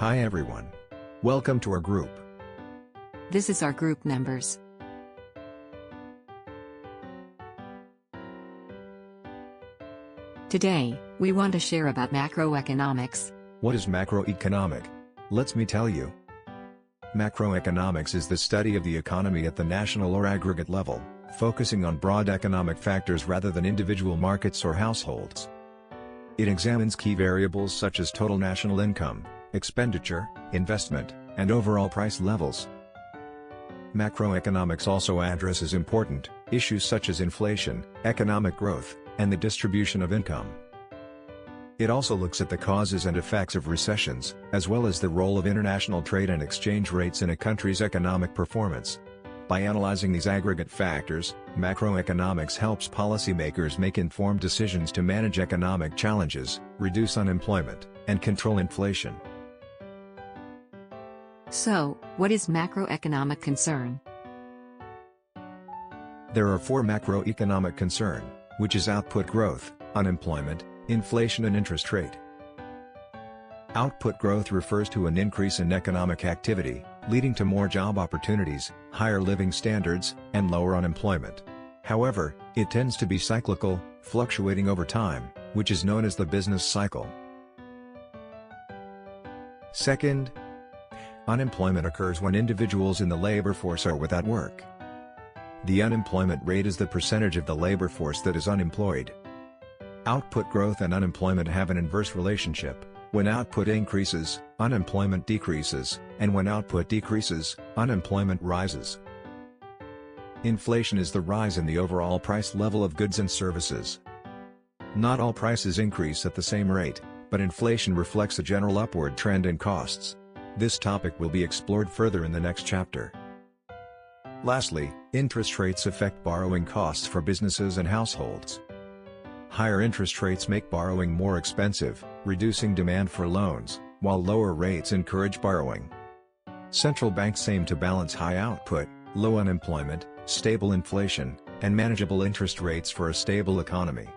Hi everyone. Welcome to our group. This is our group members. Today, we want to share about macroeconomics. What is macroeconomic? Let me tell you. Macroeconomics is the study of the economy at the national or aggregate level, focusing on broad economic factors rather than individual markets or households. It examines key variables such as total national income, expenditure, investment, and overall price levels. Macroeconomics also addresses important issues such as inflation, economic growth, and the distribution of income. It also looks at the causes and effects of recessions, as well as the role of international trade and exchange rates in a country's economic performance. By analyzing these aggregate factors, macroeconomics helps policymakers make informed decisions to manage economic challenges, reduce unemployment, and control inflation. So, what is macroeconomic concern? There are four macroeconomic concerns, which is output growth, unemployment, inflation and interest rate. Output growth refers to an increase in economic activity, leading to more job opportunities, higher living standards, and lower unemployment. However, it tends to be cyclical, fluctuating over time, which is known as the business cycle. Second, unemployment occurs when individuals in the labor force are without work. The unemployment rate is the percentage of the labor force that is unemployed. Output growth and unemployment have an inverse relationship. When output increases, unemployment decreases, and when output decreases, unemployment rises. Inflation is the rise in the overall price level of goods and services. Not all prices increase at the same rate, but inflation reflects a general upward trend in costs. This topic will be explored further in the next chapter. Lastly, interest rates affect borrowing costs for businesses and households. Higher interest rates make borrowing more expensive, reducing demand for loans, while lower rates encourage borrowing. Central banks aim to balance high output, low unemployment, stable inflation, and manageable interest rates for a stable economy.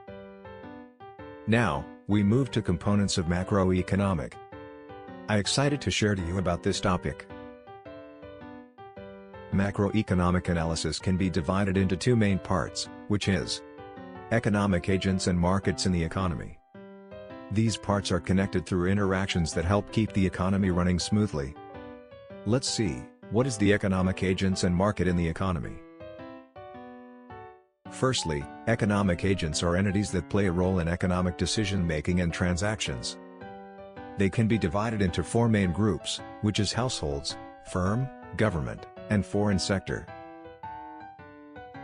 Now, we move to components of macroeconomic. I'm excited to share to you about this topic. Macroeconomic analysis can be divided into two main parts, which is economic agents and markets in the economy. These parts are connected through interactions that help keep the economy running smoothly. Let's see, what is the economic agents and market in the economy? Firstly, economic agents are entities that play a role in economic decision-making and transactions. They can be divided into four main groups, which is households, firm, government, and foreign sector.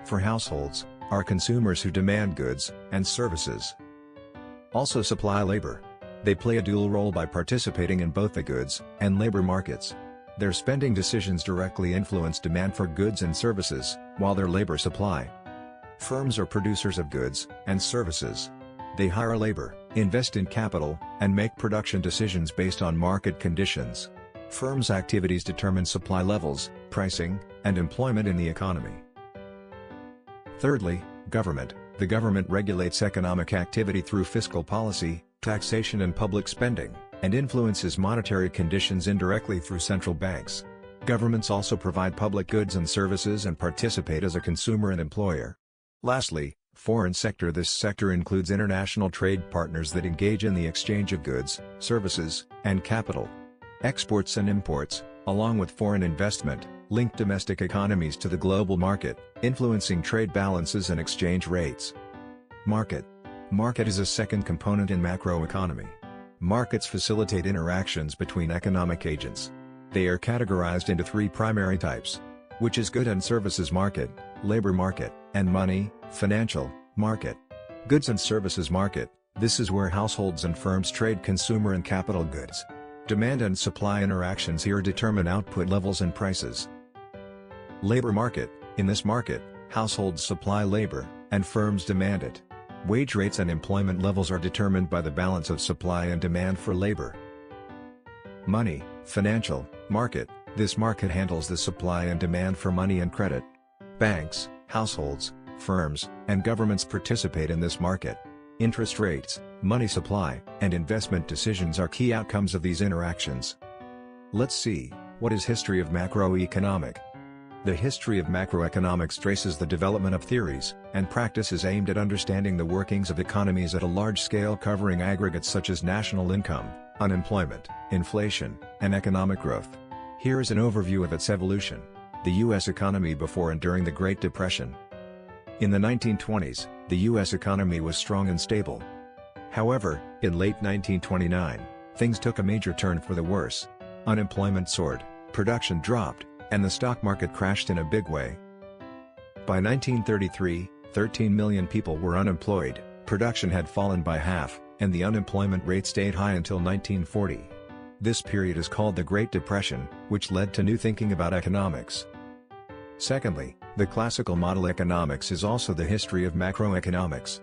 For households, are consumers who demand goods and services. Also supply labor. They play a dual role by participating in both the goods and labor markets. Their spending decisions directly influence demand for goods and services, while their labor supply. Firms are producers of goods and services. They hire labor, invest in capital, and make production decisions based on market conditions. Firms' activities determine supply levels, pricing, and employment in the economy. Thirdly, government. The government regulates economic activity through fiscal policy, taxation and public spending, and influences monetary conditions indirectly through central banks. Governments also provide public goods and services and participate as a consumer and employer. Lastly, foreign sector. This sector includes international trade partners that engage in the exchange of goods, services, and capital. Exports and imports, along with foreign investment, link domestic economies to the global market, influencing trade balances and exchange rates. Market. Market is a second component in macroeconomy. Markets facilitate interactions between economic agents. They are categorized into three primary types, which is good and services market, labor market, and money, financial, market. Goods and services market. This is where households and firms trade consumer and capital goods. Demand and supply interactions here determine output levels and prices. Labor market. In this market, households supply labor, and firms demand it. Wage rates and employment levels are determined by the balance of supply and demand for labor. Money, financial, market. This market handles the supply and demand for money and credit. Banks, households, firms, and governments participate in this market. Interest rates, money supply, and investment decisions are key outcomes of these interactions. Let's see, what is history of macroeconomic? The history of macroeconomics traces the development of theories and practices aimed at understanding the workings of economies at a large scale, covering aggregates such as national income, unemployment, inflation, and economic growth. Here is an overview of its evolution. The U.S. economy before and during the Great Depression. In the 1920s, the U.S. economy was strong and stable. However, in late 1929, things took a major turn for the worse. Unemployment soared, production dropped, and the stock market crashed in a big way. By 1933, 13 million people were unemployed, production had fallen by half, and the unemployment rate stayed high until 1940. This period is called the Great Depression, which led to new thinking about economics. Secondly, the classical model economics is also the history of macroeconomics.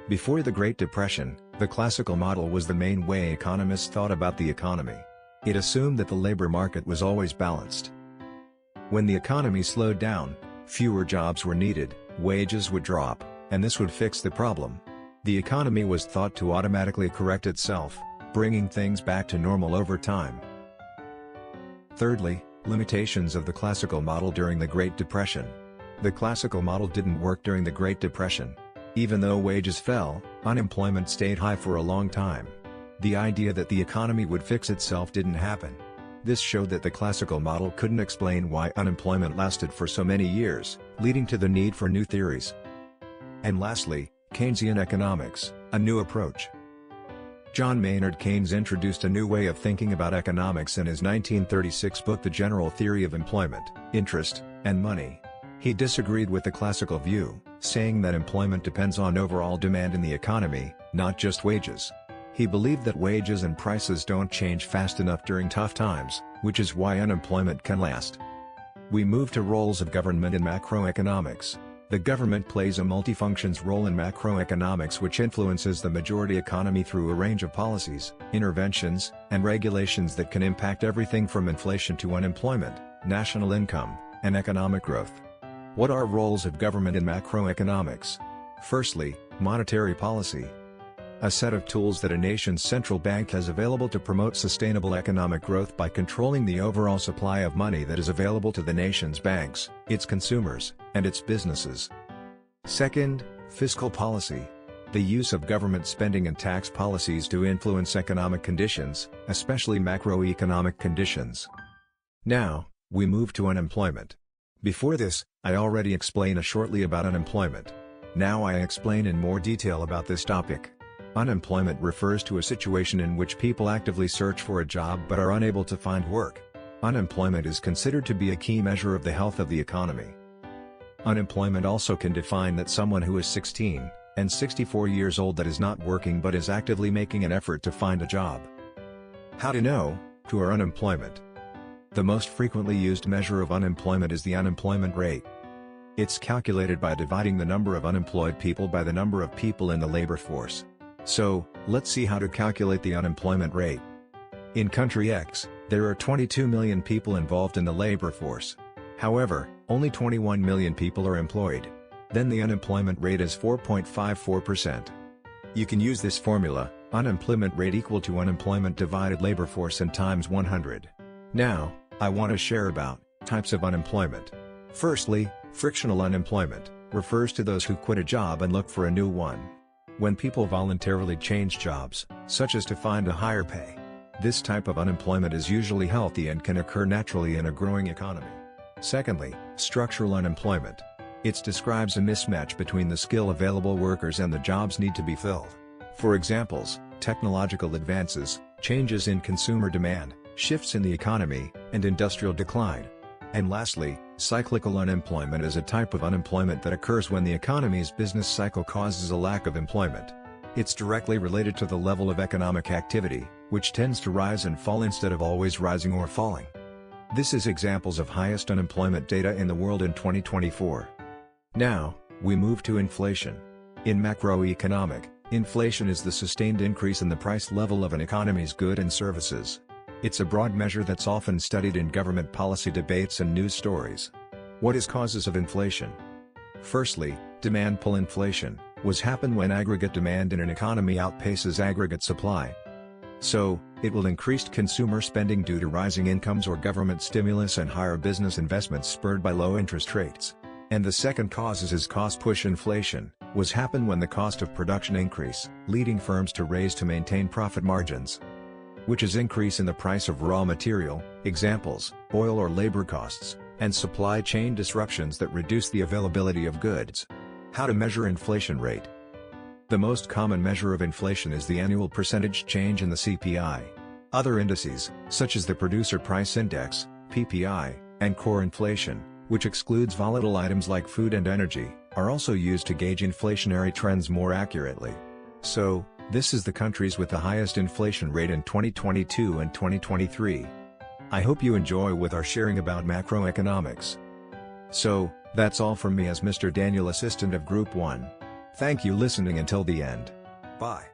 Before the Great Depression, the classical model was the main way economists thought about the economy. It assumed that the labor market was always balanced. When the economy slowed down, fewer jobs were needed, wages would drop, and this would fix the problem. The economy was thought to automatically correct itself, bringing things back to normal over time. Thirdly, limitations of the classical model during the Great Depression. The classical model didn't work during the Great Depression. Even though wages fell, unemployment stayed high for a long time. The idea that the economy would fix itself didn't happen. This showed that the classical model couldn't explain why unemployment lasted for so many years, leading to the need for new theories. And lastly, Keynesian economics, a new approach. John Maynard Keynes introduced a new way of thinking about economics in his 1936 book The General Theory of Employment, Interest, and Money. He disagreed with the classical view, saying that employment depends on overall demand in the economy, not just wages. He believed that wages and prices don't change fast enough during tough times, which is why unemployment can last. We move to roles of government in macroeconomics. The government plays a multifunctions role in macroeconomics, which influences the majority economy through a range of policies, interventions, and regulations that can impact everything from inflation to unemployment, national income, and economic growth. What are roles of government in macroeconomics? Firstly, monetary policy. A set of tools that a nation's central bank has available to promote sustainable economic growth by controlling the overall supply of money that is available to the nation's banks, its consumers, and its businesses. Second, fiscal policy. The use of government spending and tax policies to influence economic conditions, especially macroeconomic conditions. Now, we move to unemployment. Before this, I already explained shortly about unemployment. Now I explain in more detail about this topic. Unemployment refers to a situation in which people actively search for a job but are unable to find work. Unemployment is considered to be a key measure of the health of the economy. Unemployment also can define that someone who is 16 and 64 years old that is not working but is actively making an effort to find a job. How to know who are unemployment? The most frequently used measure of unemployment is the unemployment rate. It's calculated by dividing the number of unemployed people by the number of people in the labor force. So, let's see how to calculate the unemployment rate. In country X, there are 22 million people involved in the labor force. However, only 21 million people are employed. Then the unemployment rate is 4.54%. You can use this formula, unemployment rate equal to unemployment divided labor force and times 100. Now, I want to share about types of unemployment. Firstly, frictional unemployment refers to those who quit a job and look for a new one. When people voluntarily change jobs, such as to find a higher pay. This type of unemployment is usually healthy and can occur naturally in a growing economy. Secondly, structural unemployment. It describes a mismatch between the skill available workers and the jobs need to be filled. For examples, technological advances, changes in consumer demand, shifts in the economy, and industrial decline. And lastly, cyclical unemployment is a type of unemployment that occurs when the economy's business cycle causes a lack of employment. It's directly related to the level of economic activity, which tends to rise and fall instead of always rising or falling. This is examples of highest unemployment data in the world in 2024. Now, we move to inflation. In macroeconomic, inflation is the sustained increase in the price level of an economy's goods and services. It's a broad measure that's often studied in government policy debates and news stories. What is causes of inflation? Firstly, demand pull inflation, happen when aggregate demand in an economy outpaces aggregate supply. So, it will increase consumer spending due to rising incomes or government stimulus and higher business investments spurred by low interest rates. And the second cause is cost-push inflation, was happen when the cost of production increase, leading firms to raise to maintain profit margins. Which is increase in the price of raw material, examples, oil or labor costs, and supply chain disruptions that reduce the availability of goods. How to measure inflation rate? The most common measure of inflation is the annual percentage change in the CPI. Other indices, such as the Producer Price Index, PPI, and core inflation, which excludes volatile items like food and energy, are also used to gauge inflationary trends more accurately. So, this is the countries with the highest inflation rate in 2022 and 2023. I hope you enjoy with our sharing about macroeconomics. So, that's all from me as Mr. Daniel, Assistant of Group 1. Thank you listening until the end. Bye.